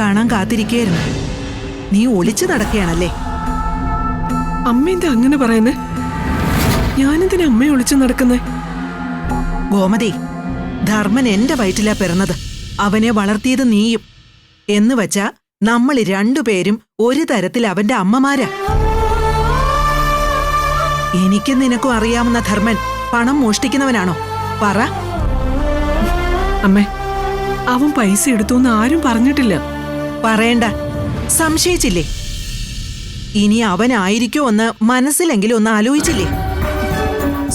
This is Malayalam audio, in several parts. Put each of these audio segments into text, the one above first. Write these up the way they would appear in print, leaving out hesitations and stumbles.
കാണാൻ കാത്തിരിക്കുകയായിരുന്നു. നീ ഒളിച്ചു നടക്കുകയാണല്ലേ? അമ്മ എന്താ അങ്ങനെ പറയുന്നേ? ഞാനെന്തിനാ അമ്മയെ ഒളിച്ചു നടക്കുന്നേ? ഗോമതി, ധർമ്മൻ എന്റെ വയറ്റിലാ പിറന്നത്. അവനെ വളർത്തിയത് നീയും. എന്ന് വച്ചാ നമ്മൾ രണ്ടുപേരും ഒരു തരത്തിൽ അവന്റെ അമ്മമാരാ. എനിക്കും നിനക്കും അറിയാവുന്ന ധർമ്മൻ പണം മോഷ്ടിക്കുന്നവനാണോ? പറ. അമ്മേ, അവൻ പൈസ എടുത്തോന്ന് ആരും പറഞ്ഞിട്ടില്ല. പറയണ്ട. സംശയിച്ചില്ലേ? ഇനി അവനായിരിക്കോ എന്ന് മനസ്സിലെങ്കിലും ഒന്ന് ആലോചിച്ചില്ലേ?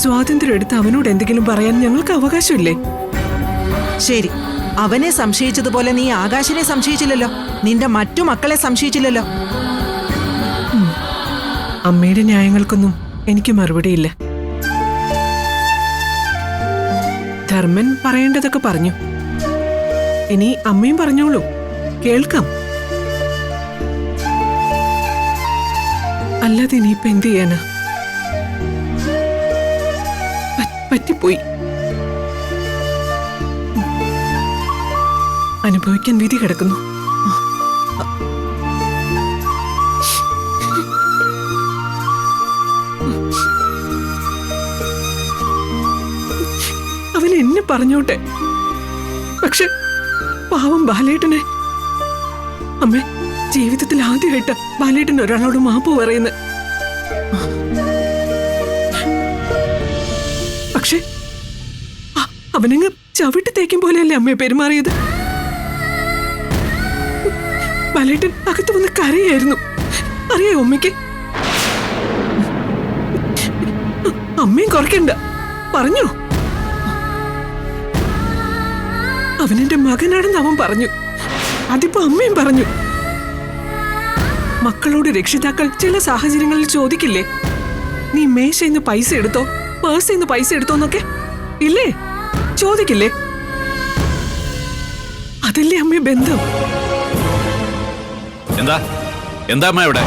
സ്വാതന്ത്ര്യം എടുത്ത് അവനോട് എന്തെങ്കിലും പറയാൻ ഞങ്ങൾക്ക് അവകാശമില്ലേ? ശരി, അവനെ സംശയിച്ചതുപോലെ നീ ആകാശിനെ സംശയിച്ചില്ലല്ലോ. നിന്റെ മറ്റു മക്കളെ സംശയിച്ചില്ലല്ലോ. അമ്മയുടെ ന്യായങ്ങൾക്കൊന്നും എനിക്ക് മറുപടിയില്ല. ധർമ്മൻ പറയേണ്ടതൊക്കെ പറഞ്ഞു. ഇനി അമ്മയും പറഞ്ഞോളൂ, കേൾക്കാം. അല്ലാതെ ഇനിയിപ്പൊ എന്ത് ചെയ്യാനാ? പറ്റിപ്പോയി. അനുഭവിക്കാൻ വിധി കിടക്കുന്നു. അവൻ എന്നെ പറഞ്ഞോട്ടെ. പക്ഷെ പാവം ബാലേട്ടനെ. അമ്മേ, ജീവിതത്തിൽ ആദ്യമായിട്ട് ബാലേട്ടൻ ഒരാളോട് മാപ്പ് പറയുന്നത്. പക്ഷെ അവനങ്ങ് ചവിട്ടി തേക്കും പോലെയല്ലേ അമ്മയെ പെരുമാറിയത്? ബാലേട്ടൻ അകത്ത് വന്ന് കരയായിരുന്നു. അറിയാം അമ്മയ്ക്ക്. അമ്മയും കുറയ്ക്കണ്ട, പറഞ്ഞോ. അവനെന്റെ മകനാണെന്ന് അവൻ പറഞ്ഞു. അതിപ്പോ അമ്മയും പറഞ്ഞു. മക്കളോട് രക്ഷിതാക്കൾ ചില സാഹചര്യങ്ങളിൽ ചോദിക്കില്ലേ, നീ മേശയിന്ന് പൈസ എടുത്തോ, പേഴ്സിന്ന് പൈസ എടുത്തോന്നൊക്കെ ഇല്ലേ? ചോദിക്കില്ലേ? അതല്ലേ അമ്മയെ ബന്ധം. എന്താ എന്താ അമ്മ ഇവിടെ?